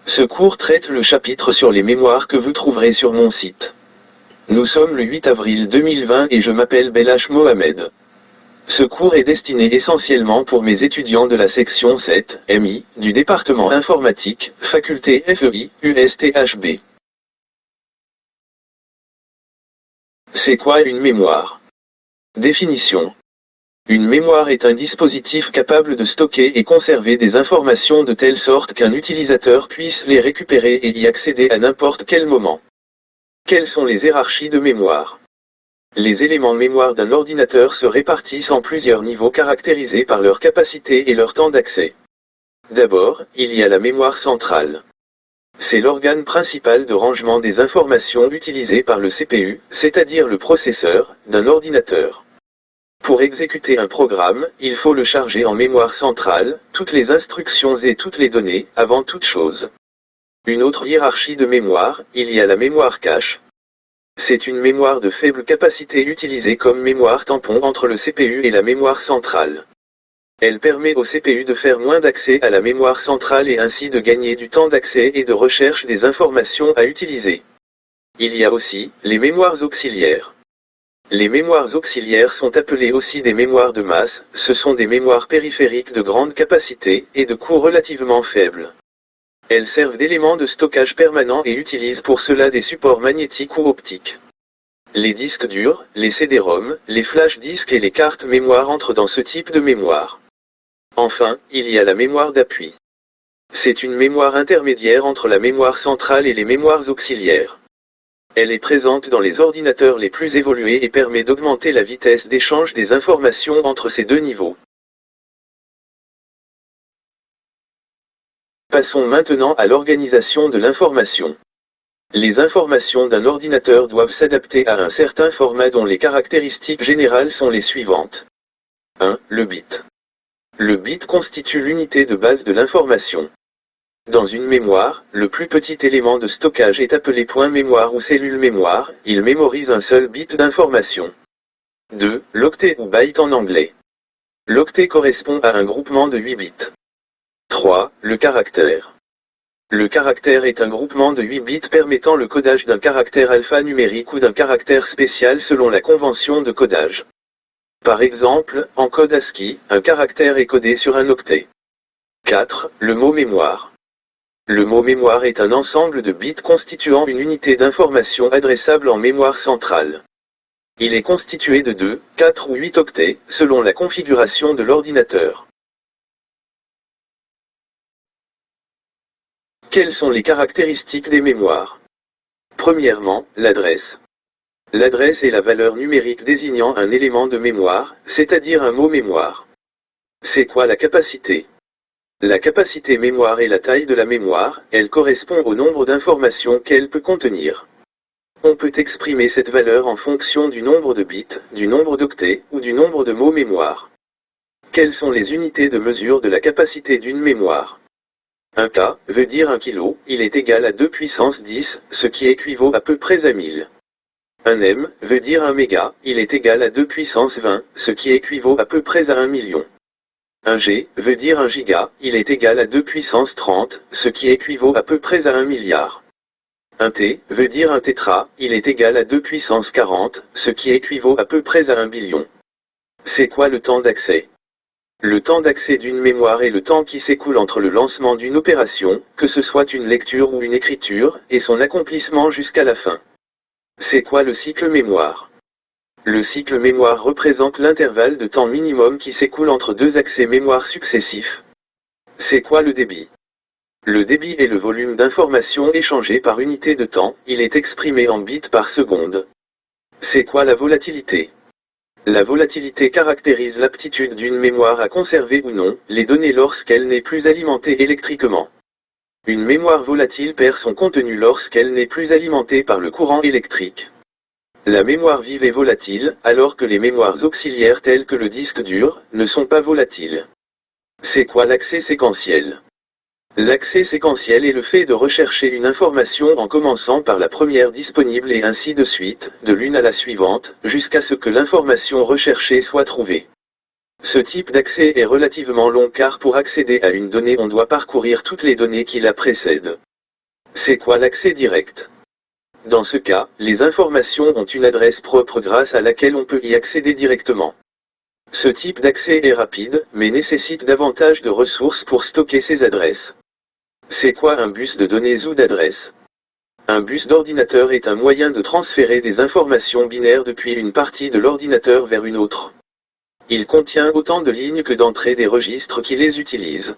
Ce cours traite le chapitre sur les mémoires que vous trouverez sur mon site. Nous sommes le 8 avril 2020 et je m'appelle Belach Mohamed. Ce cours est destiné essentiellement pour mes étudiants de la section 7, MI, du département informatique, faculté FEI, USTHB. C'est quoi une mémoire? Définition. Une mémoire est un dispositif capable de stocker et conserver des informations de telle sorte qu'un utilisateur puisse les récupérer et y accéder à n'importe quel moment. Quelles sont les hiérarchies de mémoire? Les éléments mémoire d'un ordinateur se répartissent en plusieurs niveaux caractérisés par leur capacité et leur temps d'accès. D'abord, il y a la mémoire centrale. C'est l'organe principal de rangement des informations utilisées par le CPU, c'est-à-dire le processeur, d'un ordinateur. Pour exécuter un programme, il faut le charger en mémoire centrale, toutes les instructions et toutes les données, avant toute chose. Une autre hiérarchie de mémoire, il y a la mémoire cache. C'est une mémoire de faible capacité utilisée comme mémoire tampon entre le CPU et la mémoire centrale. Elle permet au CPU de faire moins d'accès à la mémoire centrale et ainsi de gagner du temps d'accès et de recherche des informations à utiliser. Il y a aussi les mémoires auxiliaires. Les mémoires auxiliaires sont appelées aussi des mémoires de masse, ce sont des mémoires périphériques de grande capacité et de coût relativement faible. Elles servent d'éléments de stockage permanent et utilisent pour cela des supports magnétiques ou optiques. Les disques durs, les CD-ROM, les flash disques et les cartes mémoire entrent dans ce type de mémoire. Enfin, il y a la mémoire d'appui. C'est une mémoire intermédiaire entre la mémoire centrale et les mémoires auxiliaires. Elle est présente dans les ordinateurs les plus évolués et permet d'augmenter la vitesse d'échange des informations entre ces deux niveaux. Passons maintenant à l'organisation de l'information. Les informations d'un ordinateur doivent s'adapter à un certain format dont les caractéristiques générales sont les suivantes. 1. Le bit. Le bit constitue l'unité de base de l'information. Dans une mémoire, le plus petit élément de stockage est appelé point mémoire ou cellule mémoire, il mémorise un seul bit d'information. 2. L'octet ou byte en anglais. L'octet correspond à un groupement de 8 bits. 3. Le caractère. Le caractère est un groupement de 8 bits permettant le codage d'un caractère alphanumérique ou d'un caractère spécial selon la convention de codage. Par exemple, en code ASCII, un caractère est codé sur un octet. 4. Le mot mémoire. Le mot mémoire est un ensemble de bits constituant une unité d'information adressable en mémoire centrale. Il est constitué de 2, 4 ou 8 octets, selon la configuration de l'ordinateur. Quelles sont les caractéristiques des mémoires? Premièrement, l'adresse. L'adresse est la valeur numérique désignant un élément de mémoire, c'est-à-dire un mot mémoire. C'est quoi la capacité? La capacité mémoire est la taille de la mémoire, elle correspond au nombre d'informations qu'elle peut contenir. On peut exprimer cette valeur en fonction du nombre de bits, du nombre d'octets, ou du nombre de mots mémoire. Quelles sont les unités de mesure de la capacité d'une mémoire? Un K veut dire 1 kg, il est égal à 2 puissance 10, ce qui équivaut à peu près à 1000. Un M veut dire 1 méga, il est égal à 2 puissance 20, ce qui équivaut à peu près à 1 million. Un G veut dire 1 giga, il est égal à 2 puissance 30, ce qui équivaut à peu près à 1 milliard. Un T veut dire 1 tétra, il est égal à 2 puissance 40, ce qui équivaut à peu près à 1 billion. C'est quoi le temps d'accès? Le temps d'accès d'une mémoire est le temps qui s'écoule entre le lancement d'une opération, que ce soit une lecture ou une écriture, et son accomplissement jusqu'à la fin. C'est quoi le cycle mémoire? Le cycle mémoire représente l'intervalle de temps minimum qui s'écoule entre deux accès mémoire successifs. C'est quoi le débit? Le débit est le volume d'informations échangées par unité de temps, il est exprimé en bits par seconde. C'est quoi la volatilité? La volatilité caractérise l'aptitude d'une mémoire à conserver ou non les données lorsqu'elle n'est plus alimentée électriquement. Une mémoire volatile perd son contenu lorsqu'elle n'est plus alimentée par le courant électrique. La mémoire vive est volatile, alors que les mémoires auxiliaires telles que le disque dur, ne sont pas volatiles. C'est quoi l'accès séquentiel? L'accès séquentiel est le fait de rechercher une information en commençant par la première disponible et ainsi de suite, de l'une à la suivante, jusqu'à ce que l'information recherchée soit trouvée. Ce type d'accès est relativement long car pour accéder à une donnée on doit parcourir toutes les données qui la précèdent. C'est quoi l'accès direct? Dans ce cas, les informations ont une adresse propre grâce à laquelle on peut y accéder directement. Ce type d'accès est rapide, mais nécessite davantage de ressources pour stocker ces adresses. C'est quoi un bus de données ou d'adresses? Un bus d'ordinateur est un moyen de transférer des informations binaires depuis une partie de l'ordinateur vers une autre. Il contient autant de lignes que d'entrées des registres qui les utilisent.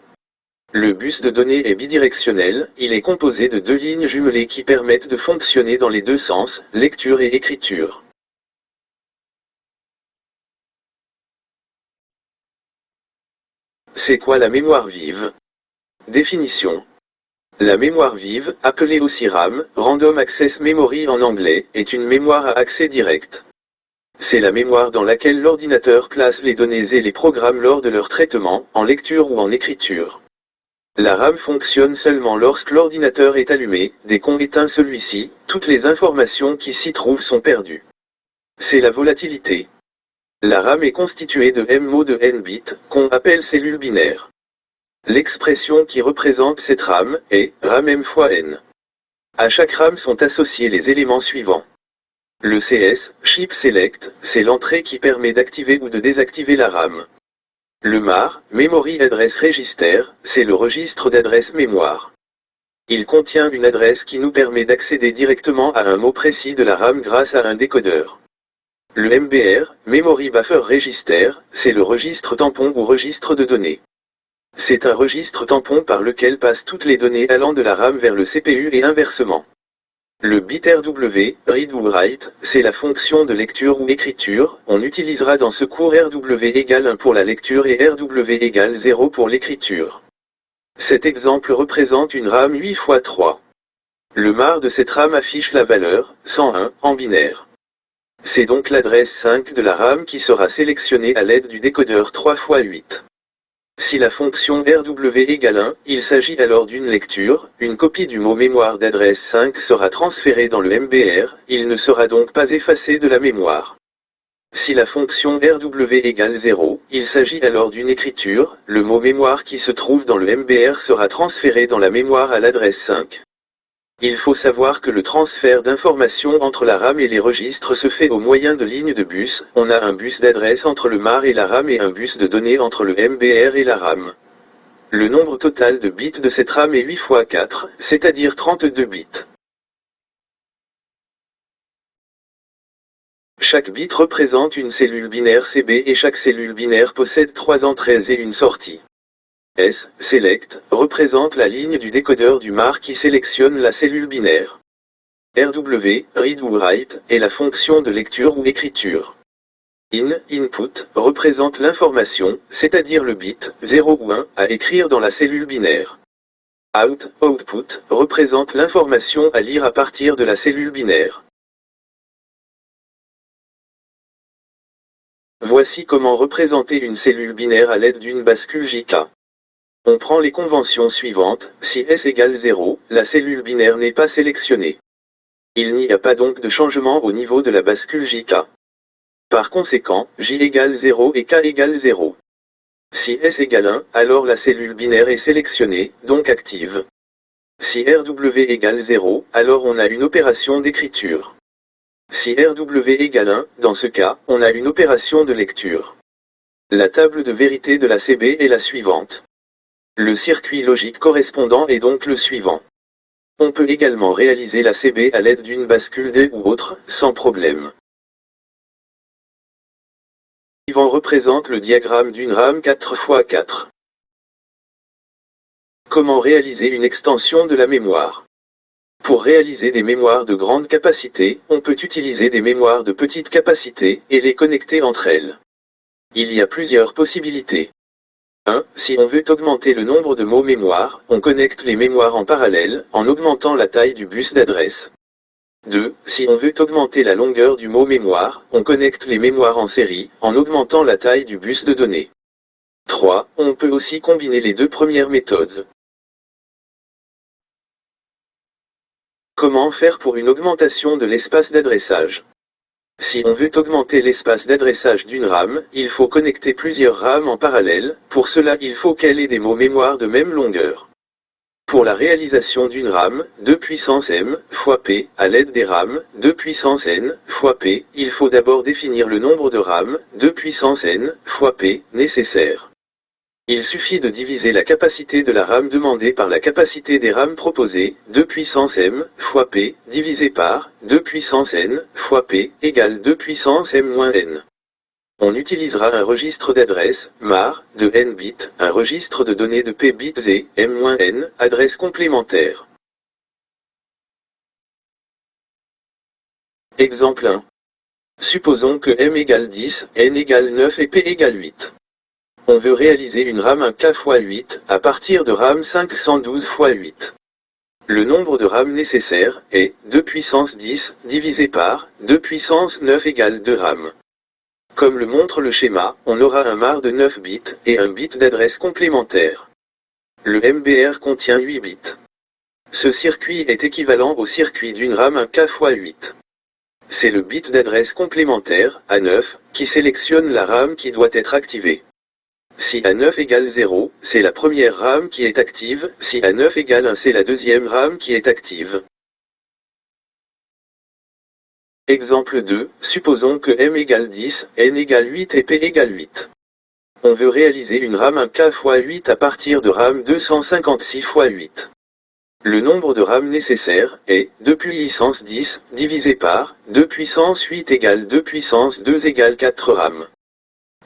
Le bus de données est bidirectionnel, il est composé de deux lignes jumelées qui permettent de fonctionner dans les deux sens, lecture et écriture. C'est quoi la mémoire vive? Définition. La mémoire vive, appelée aussi RAM, Random Access Memory en anglais, est une mémoire à accès direct. C'est la mémoire dans laquelle l'ordinateur place les données et les programmes lors de leur traitement, en lecture ou en écriture. La RAM fonctionne seulement lorsque l'ordinateur est allumé, dès qu'on éteint celui-ci, toutes les informations qui s'y trouvent sont perdues. C'est la volatilité. La RAM est constituée de m mots de n bits, qu'on appelle cellules binaires. L'expression qui représente cette RAM est RAM m fois n. À chaque RAM sont associés les éléments suivants. Le CS, Chip Select, c'est l'entrée qui permet d'activer ou de désactiver la RAM. Le MAR, Memory Address Register, c'est le registre d'adresse mémoire. Il contient une adresse qui nous permet d'accéder directement à un mot précis de la RAM grâce à un décodeur. Le MBR, Memory Buffer Register, c'est le registre tampon ou registre de données. C'est un registre tampon par lequel passent toutes les données allant de la RAM vers le CPU et inversement. Le bit RW, read ou write, c'est la fonction de lecture ou écriture, on utilisera dans ce cours RW égale 1 pour la lecture et RW égale 0 pour l'écriture. Cet exemple représente une RAM 8 x 3. Le MAR de cette RAM affiche la valeur, 101, en binaire. C'est donc l'adresse 5 de la RAM qui sera sélectionnée à l'aide du décodeur 3 x 8. Si la fonction RW égale 1, il s'agit alors d'une lecture, une copie du mot mémoire d'adresse 5 sera transférée dans le MBR, il ne sera donc pas effacé de la mémoire. Si la fonction RW égale 0, il s'agit alors d'une écriture, le mot mémoire qui se trouve dans le MBR sera transféré dans la mémoire à l'adresse 5. Il faut savoir que le transfert d'informations entre la RAM et les registres se fait au moyen de lignes de bus, on a un bus d'adresse entre le MAR et la RAM et un bus de données entre le MBR et la RAM. Le nombre total de bits de cette RAM est 8 x 4, c'est-à-dire 32 bits. Chaque bit représente une cellule binaire CB et chaque cellule binaire possède 3 entrées et une sortie. S, Select, représente la ligne du décodeur du MAR qui sélectionne la cellule binaire. RW, Read ou Write, est la fonction de lecture ou écriture. In, Input, représente l'information, c'est-à-dire le bit, 0 ou 1, à écrire dans la cellule binaire. Out, Output, représente l'information à lire à partir de la cellule binaire. Voici comment représenter une cellule binaire à l'aide d'une bascule JK. On prend les conventions suivantes, si S égale 0, la cellule binaire n'est pas sélectionnée. Il n'y a pas donc de changement au niveau de la bascule JK. Par conséquent, J égale 0 et K égale 0. Si S égale 1, alors la cellule binaire est sélectionnée, donc active. Si RW égale 0, alors on a une opération d'écriture. Si RW égale 1, dans ce cas, on a une opération de lecture. La table de vérité de la CB est la suivante. Le circuit logique correspondant est donc le suivant. On peut également réaliser la CB à l'aide d'une bascule D ou autre, sans problème. Le suivant représente le diagramme d'une RAM 4x4. Comment réaliser une extension de la mémoire? Pour réaliser des mémoires de grande capacité, on peut utiliser des mémoires de petite capacité, et les connecter entre elles. Il y a plusieurs possibilités. 1. Si on veut augmenter le nombre de mots mémoire, on connecte les mémoires en parallèle, en augmentant la taille du bus d'adresse. 2. Si on veut augmenter la longueur du mot mémoire, on connecte les mémoires en série, en augmentant la taille du bus de données. 3. On peut aussi combiner les deux premières méthodes. Comment faire pour une augmentation de l'espace d'adressage? Si on veut augmenter l'espace d'adressage d'une RAM, il faut connecter plusieurs RAM en parallèle, pour cela il faut qu'elle ait des mots mémoire de même longueur. Pour la réalisation d'une RAM, 2 puissance m fois p, à l'aide des RAM, 2 puissance n fois p, il faut d'abord définir le nombre de RAM, 2 puissance n fois p, nécessaire. Il suffit de diviser la capacité de la RAM demandée par la capacité des RAM proposées, 2 puissance m fois p, divisé par 2 puissance n fois p, égale 2 puissance m moins n. On utilisera un registre d'adresse, MAR, de n bits, un registre de données de p bits et m-n, adresse complémentaire. Exemple 1. Supposons que m égale 10, n égale 9 et p égale 8. On veut réaliser une RAM 1K x 8, à partir de RAM 512 x 8. Le nombre de RAM nécessaire est 2 puissance 10, divisé par 2 puissance 9 égale 2 RAM. Comme le montre le schéma, on aura un MAR de 9 bits, et un bit d'adresse complémentaire. Le MBR contient 8 bits. Ce circuit est équivalent au circuit d'une RAM 1K x 8. C'est le bit d'adresse complémentaire, A9, qui sélectionne la RAM qui doit être activée. Si A9 égale 0, c'est la première RAM qui est active, si A9 égale 1, c'est la deuxième RAM qui est active. Exemple 2, supposons que m égale 10, n égale 8 et p égale 8. On veut réaliser une RAM 1K x 8 à partir de RAM 256 x 8. Le nombre de RAM nécessaire est 2 puissance 10, divisé par 2 puissance 8 égale 2 puissance 2 égale 4 RAM.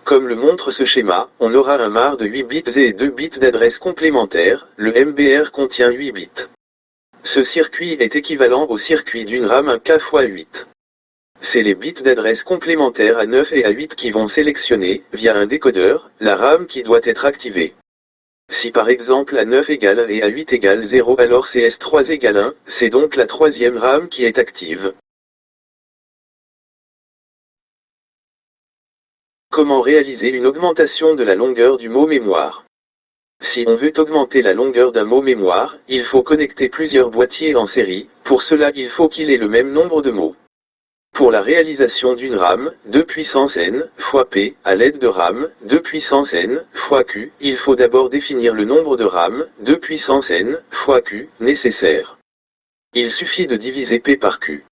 Comme le montre ce schéma, on aura un MAR de 8 bits et 2 bits d'adresse complémentaire, le MBR contient 8 bits. Ce circuit est équivalent au circuit d'une RAM 1K x 8. C'est les bits d'adresse complémentaires à 9 et à 8 qui vont sélectionner, via un décodeur, la RAM qui doit être activée. Si par exemple A9 égale 1 et A8 égale 0, alors CS3 égale 1, c'est donc la troisième RAM qui est active. Comment réaliser une augmentation de la longueur du mot mémoire? Si on veut augmenter la longueur d'un mot mémoire, il faut connecter plusieurs boîtiers en série, pour cela il faut qu'il ait le même nombre de mots. Pour la réalisation d'une RAM, 2 puissance n fois p, à l'aide de RAM, 2 puissance n fois q, il faut d'abord définir le nombre de RAM, 2 puissance n fois q, nécessaire. Il suffit de diviser p par q.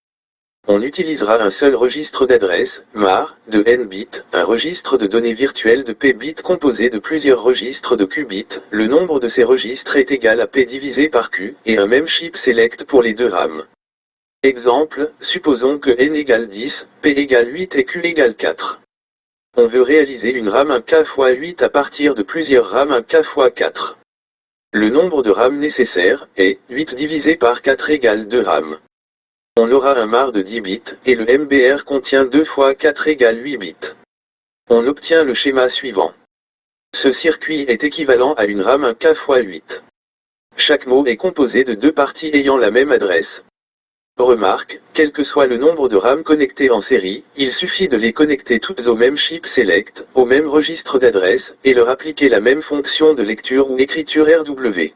On utilisera un seul registre d'adresse, MAR, de n bits, un registre de données virtuelles de p bits composé de plusieurs registres de q bits, le nombre de ces registres est égal à p divisé par q, et un même chip select pour les deux RAM. Exemple, supposons que n égale 10, p égale 8 et q égale 4. On veut réaliser une RAM 1K x 8 à partir de plusieurs RAM 1K x 4. Le nombre de RAM nécessaire est 8 divisé par 4 égale 2 RAM. On aura un MAR de 10 bits, et le MBR contient 2 fois 4 égale 8 bits. On obtient le schéma suivant. Ce circuit est équivalent à une RAM 1K x 8. Chaque mot est composé de deux parties ayant la même adresse. Remarque, quel que soit le nombre de RAM connectées en série, il suffit de les connecter toutes au même chip select, au même registre d'adresse, et leur appliquer la même fonction de lecture ou écriture RW.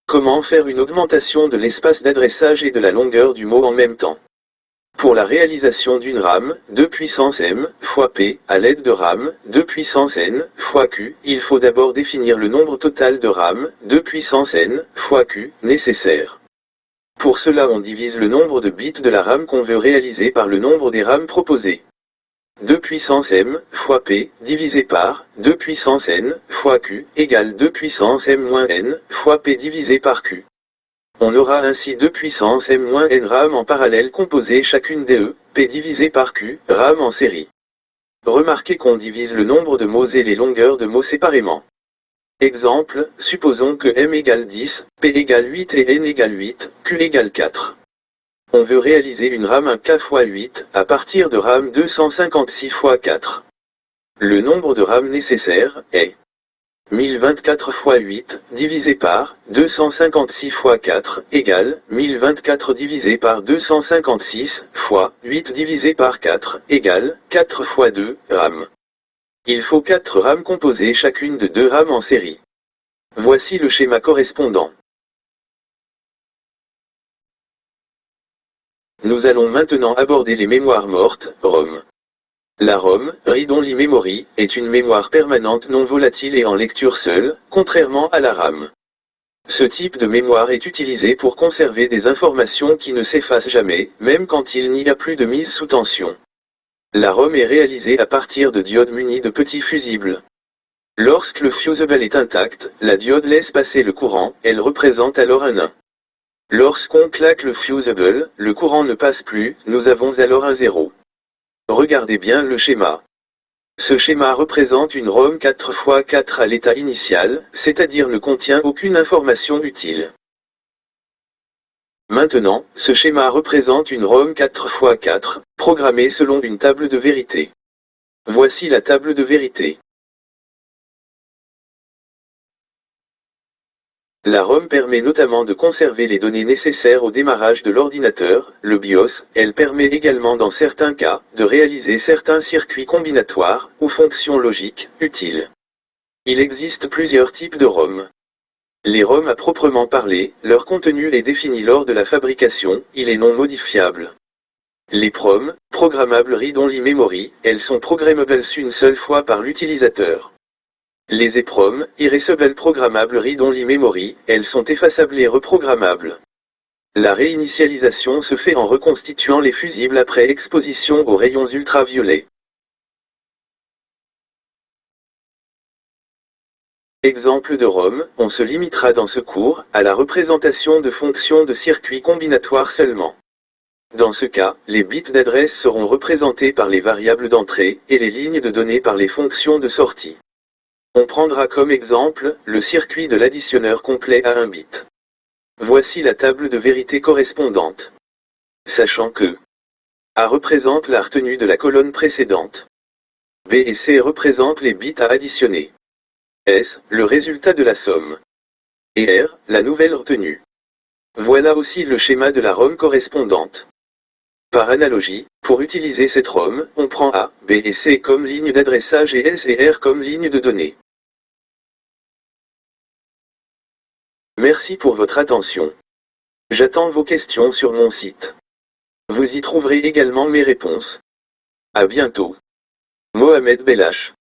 Comment faire une augmentation de l'espace d'adressage et de la longueur du mot en même temps? Pour la réalisation d'une RAM, 2 puissance m fois p, à l'aide de RAM, 2 puissance n fois q, il faut d'abord définir le nombre total de RAM, 2 puissance n fois q, nécessaire. Pour cela on divise le nombre de bits de la RAM qu'on veut réaliser par le nombre des RAM proposées. 2 puissance m fois p, divisé par 2 puissance n fois q, égale 2 puissance m moins n fois p divisé par q. On aura ainsi 2 puissance m moins n RAM en parallèle composées chacune des p divisé par q, RAM en série. Remarquez qu'on divise le nombre de mots et les longueurs de mots séparément. Exemple, supposons que m égale 10, p égale 8 et n égale 8, q égale 4. On veut réaliser une RAM 1K x 8, à partir de RAM 256 x 4. Le nombre de RAM nécessaire est 1024 x 8, divisé par 256 x 4, égale 1024 divisé par 256, fois 8 divisé par 4, égale 4 x 2, RAM. Il faut 4 RAM composées chacune de 2 RAM en série. Voici le schéma correspondant. Nous allons maintenant aborder les mémoires mortes, ROM. La ROM, Read-Only Memory, est une mémoire permanente non volatile et en lecture seule, contrairement à la RAM. Ce type de mémoire est utilisé pour conserver des informations qui ne s'effacent jamais, même quand il n'y a plus de mise sous tension. La ROM est réalisée à partir de diodes munies de petits fusibles. Lorsque le fusible est intact, la diode laisse passer le courant, elle représente alors un 1. Lorsqu'on claque le fusible, le courant ne passe plus, nous avons alors un 0. Regardez bien le schéma. Ce schéma représente une ROM 4x4 à l'état initial, c'est-à-dire ne contient aucune information utile. Maintenant, ce schéma représente une ROM 4x4, programmée selon une table de vérité. Voici la table de vérité. La ROM permet notamment de conserver les données nécessaires au démarrage de l'ordinateur, le BIOS. Elle permet également dans certains cas, de réaliser certains circuits combinatoires, ou fonctions logiques, utiles. Il existe plusieurs types de ROM. Les ROM à proprement parler, leur contenu est défini lors de la fabrication, il est non modifiable. Les PROM, Programmable Read-Only Memory, elles sont programmables une seule fois par l'utilisateur. Les EPROM, Erasable Programmable Read-Only Memory, elles sont effaçables et reprogrammables. La réinitialisation se fait en reconstituant les fusibles après exposition aux rayons ultraviolets. Exemple de ROM, on se limitera dans ce cours, à la représentation de fonctions de circuits combinatoires seulement. Dans ce cas, les bits d'adresse seront représentés par les variables d'entrée, et les lignes de données par les fonctions de sortie. On prendra comme exemple, le circuit de l'additionneur complet à 1 bit. Voici la table de vérité correspondante. Sachant que A représente la retenue de la colonne précédente. B et C représentent les bits à additionner. S, le résultat de la somme. Et R, la nouvelle retenue. Voilà aussi le schéma de la ROM correspondante. Par analogie, pour utiliser cette ROM, on prend A, B et C comme ligne d'adressage et S et R comme ligne de données. Merci pour votre attention. J'attends vos questions sur mon site. Vous y trouverez également mes réponses. À bientôt. Mohamed Bellache.